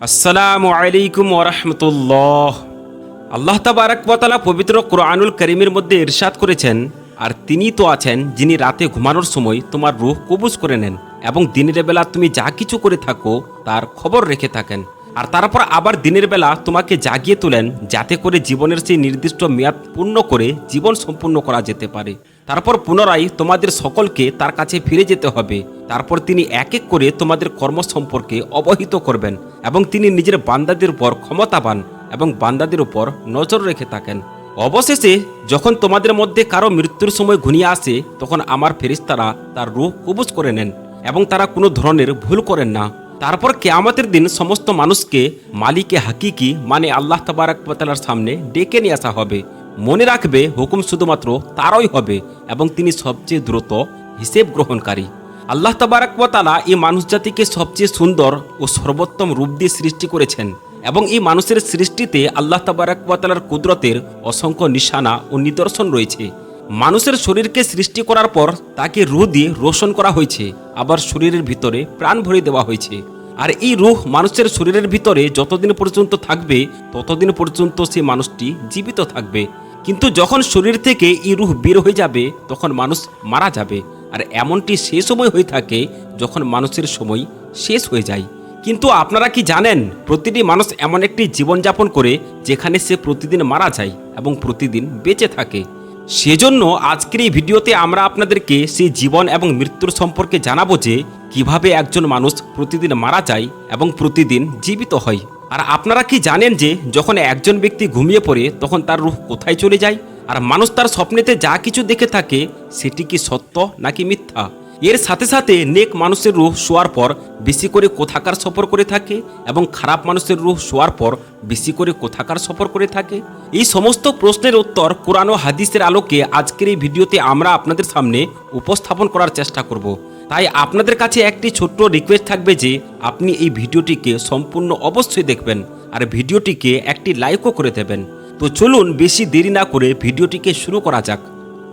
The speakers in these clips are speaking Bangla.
আসসালামু আলাইকুম ওয়া রাহমাতুল্লাহ। আল্লাহ তাবারক ওয়া তাআলা পবিত্র কোরআনুল কারীমের মধ্যে ইরশাদ করেছেন, আর তিনি তো আছেন যিনি রাতে ঘুমানোর সময় তোমার রূহ কবজ করে নেন এবং দিনের বেলা তুমি যা কিছু করে থাকো তার খবর রেখে থাকেন, আর তারপর আবার দিনের বেলা তোমাকে জাগিয়ে তোলেন যাতে করে জীবনের সেই নির্দিষ্ট মেয়াদ পূর্ণ করে জীবন সম্পূর্ণ করা যেতে পারে। তারপর পুনরায় তোমাদের সকলকে তার কাছে ফিরে যেতে হবে। তারপর তিনি এক এক করে তোমাদের কর্ম সম্পর্কে অবহিত করবেন এবং তিনি নিজের বান্দাদের উপর ক্ষমতাবান এবং বান্দাদের উপর নজর রেখে থাকেন। অবশেষে যখন তোমাদের মধ্যে কারো মৃত্যুর সময় ঘনিয়ে আসে তখন আমার ফেরেশতারা তার রূহ কবজ করে নেন এবং তারা কোনো ধরনের ভুল করেন না। তারপর কিয়ামতের দিন সমস্ত মানুষকে মালিকে হাকিকি মানে আল্লাহ তাবারক ওয়া তাআলার সামনে ডেকে নিয়ে আসা হবে। মনে রাখবে, হুকুম শুধুমাত্র তারই হবে এবং তিনি সবচেয়ে দ্রুত হিসেব গ্রহণকারী। আল্লাহ তাবারক ওয়া তাআলা এই মানুষ জাতিকে সবচেয়ে সুন্দর ও সর্বোত্তম রূপ দিয়ে সৃষ্টি করেছেন এবং এই মানুষের সৃষ্টিতে আল্লাহ তাবারক ওয়া তাআলার কুদরতের অসংখ্য নিশানা ও নিদর্শন রয়েছে। মানুষের শরীরকে সৃষ্টি করার পর তাকে রূহ দিয়ে রোশন করা হয়েছে, আবার শরীরের ভিতরে প্রাণ ভরে দেওয়া হয়েছে। আর এই রূহ মানুষের শরীরের ভিতরে যতদিন পর্যন্ত থাকবে ততদিন পর্যন্ত সেই মানুষটি জীবিত থাকবে, কিন্তু যখন শরীর থেকে এই রূহ বের হয়ে যাবে তখন মানুষ মারা যাবে। আর এমনটি সেই সময় হয়ে থাকে যখন মানুষের সময় শেষ হয়ে যায়। কিন্তু আপনারা কি জানেন, প্রতিটি মানুষ এমন একটি জীবনযাপন করে যেখানে সে প্রতিদিন মারা যায় এবং প্রতিদিন বেঁচে থাকে। সেজন্য আজকের এই ভিডিওতে আমরা আপনাদেরকে সেই জীবন এবং মৃত্যুর সম্পর্কে জানাবো যে কিভাবে একজন মানুষ প্রতিদিন মারা যায় এবং প্রতিদিন জীবিত হয়। আর আপনারা কি জানেন যে যখন একজন ব্যক্তি ঘুমিয়ে পড়ে তখন তার রূহ কোথায় চলে যায়, আর মানুষ তার স্বপ্নেতে যা কিছু দেখে থাকে সেটি কি সত্য নাকি মিথ্যা। এর সাথে সাথে নেক মানুষের রূহ শোয়ার পর বেশি করে কোথাকার সফর করে থাকে এবং খারাপ মানুষের রূহ শোয়ার পর বেশি করে কোথাকার সফর করে থাকে। এই সমস্ত প্রশ্নের উত্তর কোরআন ও হাদিসের আলোকে আজকের এই ভিডিওতে আমরা আপনাদের সামনে উপস্থাপন করার চেষ্টা করব। তাই আপনাদের কাছে একটি ছোট্ট রিকোয়েস্ট থাকবে যে আপনি এই ভিডিওটিকে সম্পূর্ণ অবশ্যই দেখবেন আর ভিডিওটিকে একটি লাইকও করে দেবেন। তো চলুন বেশি দেরি না করে ভিডিওটিকে শুরু করা যাক।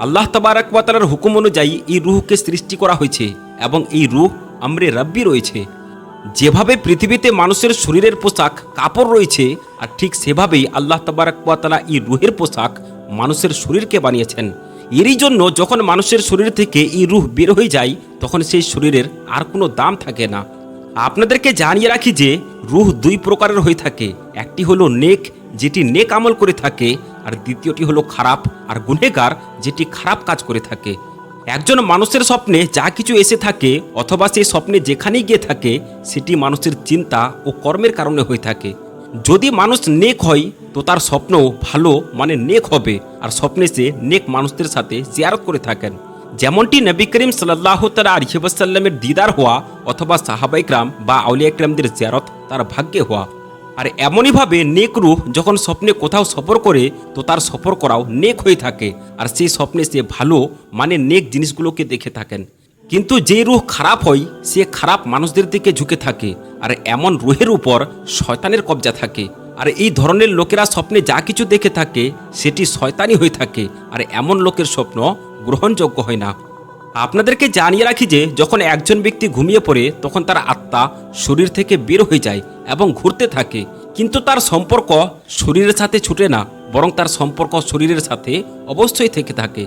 আল্লাহ তাবারক ওয়া তাআলার হুকুম অনুযায়ী এই রূহকে সৃষ্টি করা হয়েছে এবং এই রূহ আমরে রাব্বি রয়েছে। যেভাবে পৃথিবীতে মানুষের শরীরের পোশাক কাপড় রয়েছে, আর ঠিক সেভাবেই আল্লাহ তাবারক ওয়া তাআলা এই রূহের পোশাক মানুষের শরীরকে বানিয়েছেন। এরই জন্য যখন মানুষের শরীর থেকে এই রূহ বের হয়ে যায় তখন সেই শরীরের আর কোনো দাম থাকে না। আপনাদেরকে জানিয়ে রাখি যে রূহ দুই প্রকারের হয়ে থাকে, একটি হলো নেক যেটি নেক আমল করে থাকে, আর দ্বিতীয়টি হলো খারাপ আর গুনেহগার যেটি খারাপ কাজ করে থাকে। একজন মানুষের স্বপ্নে যা কিছু এসে থাকে অথবা সেই স্বপ্নে যেখানেই গিয়ে থাকে সেটি মানুষের চিন্তা ও কর্মের কারণে হয়ে থাকে। যদি মানুষ নেক হয় তো তার স্বপ্ন ভালো মানে নেক হবে, আর স্বপ্নে সে নেক মানুষদের সাথে জিয়ারত করে থাকেন। যেমনটি নবী করিম সাল্লাল্লাহু তাআলা আলাইহি ওয়াসাল্লামের দিদার হওয়া অথবা সাহাবায়ে কেরাম বা আউলিয়া কেরামদের জিয়ারত তার ভাগ্যে হওয়া। আর এমনইভাবে নেক রূহ যখন স্বপ্নে কোথাও সফর করে তো তার সফর করাও নেক হয়ে থাকে, আর সেই স্বপ্নে সে ভালো মানে নেক জিনিসগুলোকে দেখে থাকেন। কিন্তু যে রূহ খারাপ হয় সে খারাপ মানুষদের দিকে ঝুঁকে থাকে, আর এমন রূহের উপর শয়তানের কবজা থাকে। আর এই ধরনের লোকেরা স্বপ্নে যা কিছু দেখে থাকে সেটি শয়তানি হয়ে থাকে, আর এমন লোকের স্বপ্ন গ্রহণযোগ্য হয় না। আপনাদেরকে জানিয়ে রাখি যে যখন একজন ব্যক্তি ঘুমিয়ে পড়ে তখন তার আত্মা শরীর থেকে বের হয়ে যায় এবং ঘুরতে থাকে, কিন্তু তার সম্পর্ক শরীরের সাথে ছুটে না, বরং তার সম্পর্ক শরীরের সাথে অবশ্যই থেকে থাকে।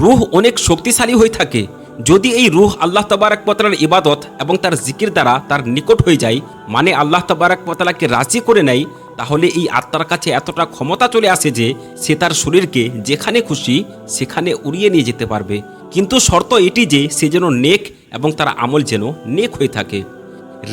রূহ অনেক শক্তিশালী হয়ে থাকে। যদি এই রূহ আল্লাহ তাবারক ওয়া তাআলার ইবাদত এবং তার জিকির দ্বারা তার নিকট হয়ে যায় মানে আল্লাহ তাবারক ওয়া তাআলাকে রাজি করে নেয়, তাহলে এই আত্মার কাছে এতটা ক্ষমতা চলে আসে যে সে তার শরীরকে যেখানে খুশি সেখানে উড়িয়ে নিয়ে যেতে পারবে। কিন্তু শর্ত এটি যে সে যেন নেক এবং তার আমল যেন নেক হয়ে থাকে।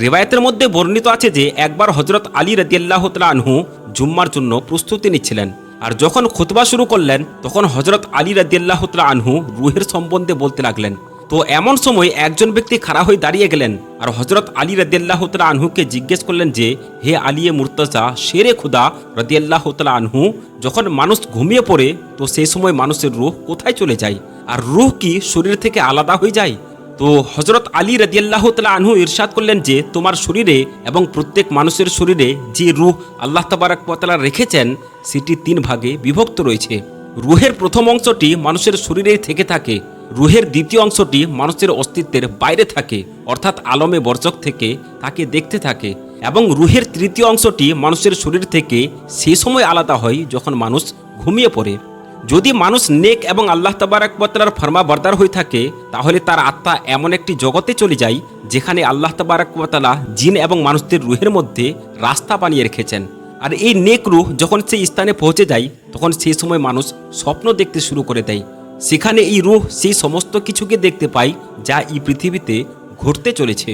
রিওয়ায়াতের মধ্যে বর্ণিত আছে যে একবার হযরত আলী রাদিয়াল্লাহু তাআলা আনহু জুম্মার জন্য প্রস্তুতি নিচ্ছিলেন, আর যখন খুতবা শুরু করলেন তখন হযরত আলী রাদিয়াল্লাহু তাআলা আনহু রূহের সম্বন্ধে বলতে লাগলেন। তো এমন সময় একজন ব্যক্তি খাড়া হয়ে দাঁড়িয়ে গেলেন আর হযরত আলী রাদিয়াল্লাহু তাআলা আনহুকে জিজ্ঞেস করলেন যে হে আলিয়ে মুর্তজা শেরে খুদা রাদিয়াল্লাহু তাআলা আনহু, যখন মানুষ ঘুমিয়ে পড়ে তো সেই সময় মানুষের রূহ কোথায় চলে যায়, আর রূহ কি শরীর থেকে আলাদা হয়ে যায়? তো হযরত আলী রাদিয়াল্লাহু তাআলা আনহু ইরশাদ করলেন যে তোমার শরীরে এবং প্রত্যেক মানুষের শরীরে যে রূহ আল্লাহ তাবারক ওয়া তাআলা রেখেছেন সেটি তিন ভাগে বিভক্ত রয়েছে। রূহের প্রথম অংশটি মানুষের শরীরেই থেকে থাকে, রূহের দ্বিতীয় অংশটি মানুষের অস্তিত্বের বাইরে থাকে অর্থাৎ আলমে বরজখ থেকে তাকে দেখতে থাকে, এবং রুহের তৃতীয় অংশটি মানুষের শরীর থেকে সেই সময় আলাদা হয় যখন মানুষ ঘুমিয়ে পড়ে। যদি মানুষ নেক এবং আল্লাহ তাবারাক ওয়া তাআলার ফরমাবরদার হয়ে থাকে, তাহলে তার আত্মা এমন একটি জগতে চলে যায় যেখানে আল্লাহ তাবারাক ওয়া তাআলা জিন এবং মানুষদের রুহের মধ্যে রাস্তা বানিয়ে রেখেছেন। আর এই নেক রুহ যখন সেই স্থানে পৌঁছে যায়, তখন সেই সময় মানুষ স্বপ্ন দেখতে শুরু করে দেয়। সেখানে এই রুহ সেই সমস্ত কিছুকে দেখতে পায় যা এই পৃথিবীতে ঘটতে চলেছে।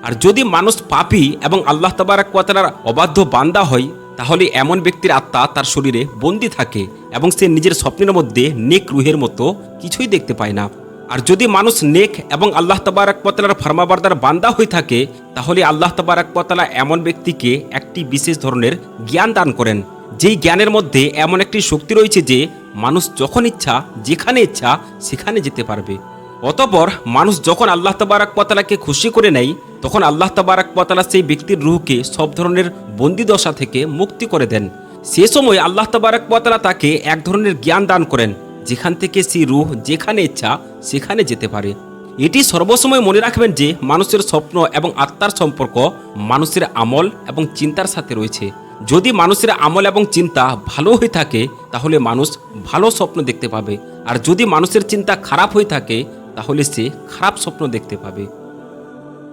আর যদি মানুষ পাপী এবং আল্লাহ তাবারাক ওয়া তাআলার অবাধ্য বান্দা হয়, তাহলে এমন ব্যক্তির আত্মা তার শরীরে বন্দী থাকে এবং সে নিজের স্বপ্নের মধ্যে নেক রুহের মতো কিছুই দেখতে পায় না। আর যদি মানুষ নেক এবং আল্লাহ তাবারাক ওয়া তাআলার ফরমাবরদার বান্দা হয়ে থাকে, তাহলে আল্লাহ তাবারাক ওয়া তাআলা এমন ব্যক্তিকে একটি বিশেষ ধরনের জ্ঞান দান করেন, যেই জ্ঞানের মধ্যে এমন একটি শক্তি রয়েছে যে মানুষ যখন ইচ্ছা যেখানে ইচ্ছা সেখানে যেতে পারবে। অতঃপর মানুষ যখন আল্লাহ তাবারাক ওয়া তাআলাকে খুশি করে নেয়, তখন আল্লাহ তাবারাক ওয়া তাআলা সেই ব্যক্তির রূহকে সব ধরনের বন্দিদশা থেকে মুক্তি করে দেন। সে সময় আল্লাহ তাবারাক ওয়া তাআলা তাকে এক ধরনের জ্ঞান দান করেন, যেখান থেকে সেই রূহ যেখানে ইচ্ছা সেখানে যেতে পারে। এটি সর্বসময় মনে রাখবেন যে মানুষের স্বপ্ন এবং আত্মার সম্পর্ক মানুষের আমল এবং চিন্তার সাথে রয়েছে। যদি মানুষের আমল এবং চিন্তা ভালো হয়ে থাকে, তাহলে মানুষ ভালো স্বপ্ন দেখতে পাবে। আর যদি মানুষের চিন্তা খারাপ হয়ে থাকে, তাহলে সে খারাপ স্বপ্ন দেখতে পাবে।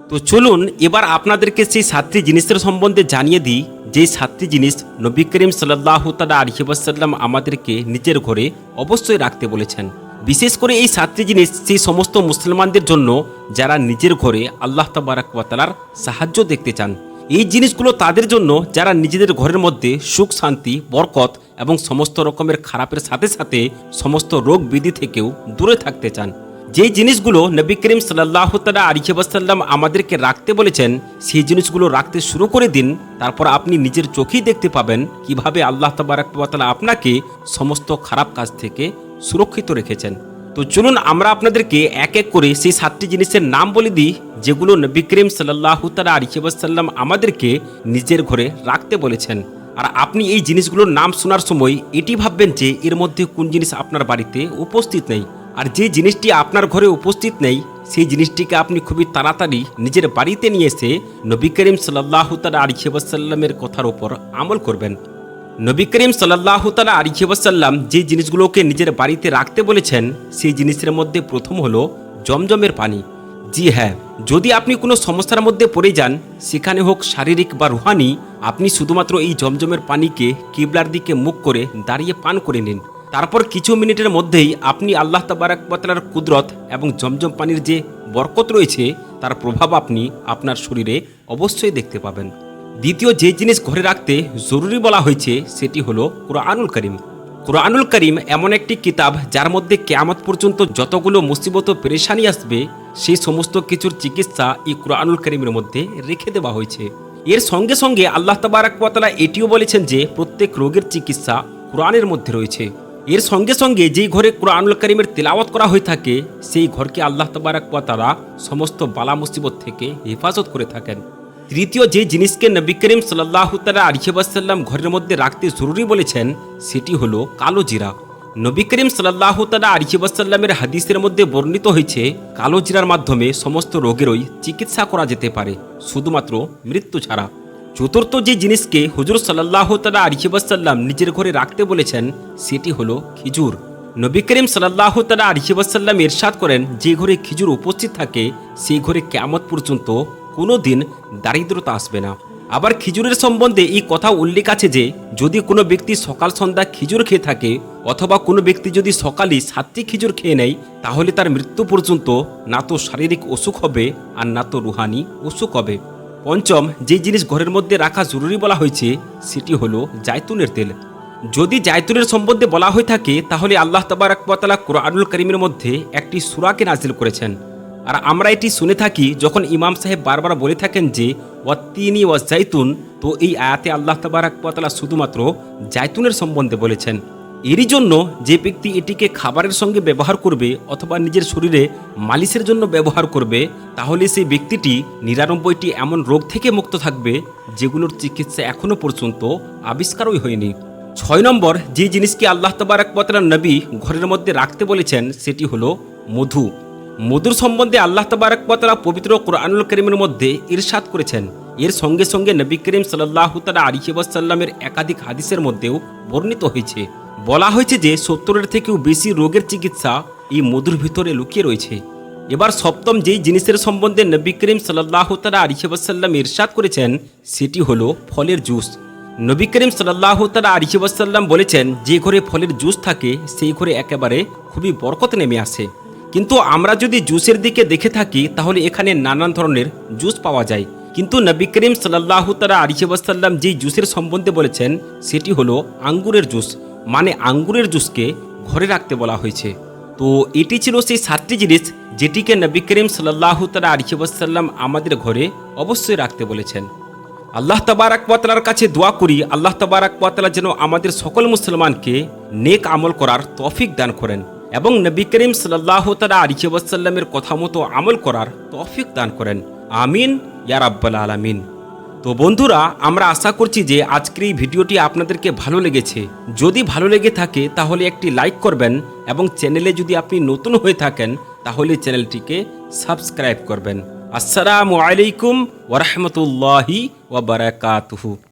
তো চলুন এবার আপনাদেরকে সেই 7টি জিনিসের সম্বন্ধে জানিয়ে দিই, যে 7টি জিনিস নবী করিম সাল্লাল্লাহু তাআলা আলাইহি ওয়াসাল্লাম আমাদেরকে নিজের ঘরে অবশ্যই রাখতে বলেছেন। বিশেষ করে এই 7টি জিনিস সেই সমস্ত মুসলমানদের জন্য যারা নিজের ঘরে আল্লাহ তাবারাক ওয়া তাআলার সাহায্য দেখতে চান। এই জিনিসগুলো তাদের জন্য যারা নিজেদের ঘরের মধ্যে সুখ শান্তি বরকত এবং সমস্ত রকমের খারাপের সাথে সাথে সমস্ত রোগ ব্যাধি থেকেও দূরে থাকতে চান। যেই জিনিসগুলো নবী করিম সাল্লাল্লাহু তাআলা আলাইহি ওয়াসাল্লাম আমাদেরকে রাখতে বলেছেন, সেই জিনিসগুলো রাখতে শুরু করে দিন। তারপর আপনি নিজের চোখেই দেখতে পাবেন কিভাবে আল্লাহ তাবারাক ওয়া তাআলা আপনাকে সমস্ত খারাপ কাজ থেকে সুরক্ষিত রেখেছেন। তো চলুন আমরা আপনাদেরকে এক এক করে সেই 7টি জিনিসের নাম বলে দিই, যেগুলো নবী করিম সাল্লাল্লাহু তাআলা আলাইহি ওয়াসাল্লাম আমাদেরকে নিজের ঘরে রাখতে বলেছেন। আর আপনি এই জিনিসগুলোর নাম শোনার সময় এটি ভাববেন যে এর মধ্যে কোন জিনিস আপনার বাড়িতে উপস্থিত নেই। আর যে জিনিসটি আপনার ঘরে উপস্থিত নেই, সেই জিনিসটিকে আপনি খুবই তাড়াতাড়ি নিজের বাড়িতে নিয়ে এসে নবী করিম সাল্লাল্লাহু তাআলা আলাইহি ওয়াসাল্লামের কথার উপর আমল করবেন। নবী করিম সাল্লাল্লাহু তাআলা আলাইহি ওয়াসাল্লাম যে জিনিসগুলোকে নিজের বাড়িতে রাখতে বলেছেন, সেই জিনিসের মধ্যে প্রথম হলো জমজমের পানি। জি হ্যাঁ, যদি আপনি কোনো সমস্যার মধ্যে পড়ে যান, সেখানে হোক শারীরিক বা রুহানি, আপনি শুধুমাত্র এই জমজমের পানিকে কিবলার দিকে মুখ করে দাঁড়িয়ে পান করে নিন। তারপর কিছু মিনিটের মধ্যেই আপনি আল্লাহ তাবারাক ওয়া তাআলার কুদরত এবং জমজম পানির যে বরকত রয়েছে তার প্রভাব আপনি আপনার শরীরে অবশ্যই দেখতে পাবেন। দ্বিতীয় যে জিনিস ঘরে রাখতে জরুরি বলা হয়েছে, সেটি হলো কুরআনুল কারীম। কুরআনুল কারীম এমন একটি কিতাব যার মধ্যে কিয়ামত পর্যন্ত যতগুলো মুসিবত ও পেরেশানি আসবে, সেই সমস্ত কিছুর চিকিৎসা এই কুরআনুল কারীমের মধ্যে রেখে দেওয়া হয়েছে। এর সঙ্গে সঙ্গে আল্লাহ তাবারাক ওয়া তাআলা এটিও বলেছেন যে প্রত্যেক রোগের চিকিৎসা কুরআনের মধ্যে রয়েছে। এর সঙ্গে সঙ্গে যেই ঘরে কুরআনুল কারীমের তিলাওয়াত করা হয়ে থাকে, সেই ঘরকে আল্লাহ তাবারাক ওয়া তাআলা সমস্ত বালা মুসিবত থেকে হেফাজত করে থাকেন। তৃতীয় যে জিনিসকে নবী করিম সাল্লাল্লাহু তাআলা আলাইহি ওয়াসাল্লাম ঘরের মধ্যে রাখতে জরুরি বলেছেন, সেটি হলো কালো জিরা। নবী করিম সাল্লাল্লাহু তাআলা আলাইহি ওয়াসাল্লামের হাদিসের মধ্যে বর্ণিত হয়েছে, কালো জিরার মাধ্যমে সমস্ত রোগেরই চিকিৎসা করা যেতে পারে, শুধুমাত্র মৃত্যু ছাড়া। চতুর্থ যে জিনিসকে হুজুর সাল্লাল্লাহু তাআলা আলাইহি ওয়াসাল্লাম নিজের ঘরে রাখতে বলেছেন, সেটি হলো খেজুর। নবী করিম সাল্লাল্লাহু তাআলা আলাইহি ওয়াসাল্লাম ইরশাদ করেন, যে ঘরে খেজুর উপস্থিত থাকে, সেই ঘরে কিয়ামত পর্যন্ত কোনো দিন দারিদ্রতা আসবে না। আবার খেজুরের সম্বন্ধে এই কথা উল্লেখ আছে যে যদি কোনো ব্যক্তি সকাল সন্ধ্যা খেজুর খেয়ে থাকে, অথবা কোনো ব্যক্তি যদি সকালে 7টি খেজুর খেয়ে নেয়, তাহলে তার মৃত্যু পর্যন্ত না তো শারীরিক অসুখ হবে আর না তো রুহানি অসুখ হবে। পঞ্চম যে জিনিস ঘরের মধ্যে রাখা জরুরি বলা হয়েছে, সেটি হলো জায়তুনের তেল। যদি জায়তুনের সম্বন্ধে বলা হয়ে থাকে, তাহলে আল্লাহ তাবারাক ওয়া তাআলা কুরআনুল কারীমের মধ্যে একটি সূরাকে নাজিল করেছেন। আর আমরা এটি শুনে থাকি যখন ইমাম সাহেব বারবার বলে থাকেন যে ওয়াত্তিনি ওয়া জাইতুন, তো এই আয়াতে আল্লাহ তাবারাক ওয়া তাআলা শুধুমাত্র জায়তুনের সম্বন্ধে বলেছেন। এরই জন্য যে ব্যক্তি এটিকে খাবারের সঙ্গে ব্যবহার করবে অথবা নিজের শরীরে মালিশের জন্য ব্যবহার করবে, তাহলে সেই ব্যক্তিটি 99টি এমন রোগ থেকে মুক্ত থাকবে যেগুলোর চিকিৎসা এখনো পর্যন্ত আবিষ্কারই হয়নি। 6 নম্বর যে জিনিসকে আল্লাহ তাবারাক ওয়া তাআলা নবী ঘরের মধ্যে রাখতে বলেছেন, সেটি হলো মধু। মধুর সম্বন্ধে আল্লাহ তাবারাক ওয়া তাআলা পবিত্র কুরআনুল কারীমের মধ্যে ইরশাদ করেছেন, এর সঙ্গে সঙ্গে নবী করিম সাল্লাল্লাহু তাআলা আলাইহি ওয়াসাল্লামের একাধিক হাদিসের মধ্যেও বর্ণিত হয়েছে। বলা হয়েছে যে 70-এর থেকেও বেশি রোগের চিকিৎসা এই মধুর ভিতরে লুকিয়ে রয়েছে। এবার সপ্তম যেই জিনিসের সম্বন্ধে নবী করিম সাল্লাল্লাহু তাআলা আলাইহি ওয়াসাল্লাম ইরশাদ করেছেন সেটি হলো ফলের জুস। নবী করিম সাল্লাল্লাহু তাআলা আলাইহি ওয়াসাল্লাম বলেছেন, যে ঘরে ফলের জুস থাকে সেই ঘরে একেবারে খুবই বরকত নেমে আসে। কিন্তু আমরা যদি জুসের দিকে দেখে থাকি তাহলে এখানে নানান ধরনের জুস পাওয়া যায়, কিন্তু নবী করিম সাল্লাল্লাহু তাআলা আলাইহি ওয়াসাল্লাম যেই জুসের সম্বন্ধে বলেছেন সেটি হলো আঙ্গুরের জুস, মানে আঙ্গুরের জুসকে ঘরে রাখতে বলা হয়েছে। তো এটি ছিল সেই 7টি জিনিস যেটিকে নবী করিম সাল্লাল্লাহু তাআলা আলাইহি ওয়াসাল্লাম আমাদের ঘরে অবশ্যই রাখতে বলেছেন। আল্লাহ তাবারাক ওয়া তাআলার কাছে দোয়া করি, আল্লাহ তাবারাক ওয়া তাআলা যেন আমাদের সকল মুসলমানকে নেক আমল করার তৌফিক দান করেন এবং নবী করিম সাল্লাল্লাহু তাআলা আলাইহি ওয়াসাল্লামের কথা মতো আমল করার তৌফিক দান করেন। আমিন ইয়া রাব্বাল আলামিন। তো বন্ধুরা, আমরা আশা করছি যে আজকের এই ভিডিওটি আপনাদেরকে ভালো লেগেছে। যদি ভালো লেগে থাকে তাহলে একটি লাইক করবেন এবং চ্যানেলে যদি আপনি নতুন হয়ে থাকেন তাহলে চ্যানেলটিকে সাবস্ক্রাইব করবেন। আসসালামু আলাইকুম ওয়া রাহমাতুল্লাহি ওয়া বারাকাতুহু।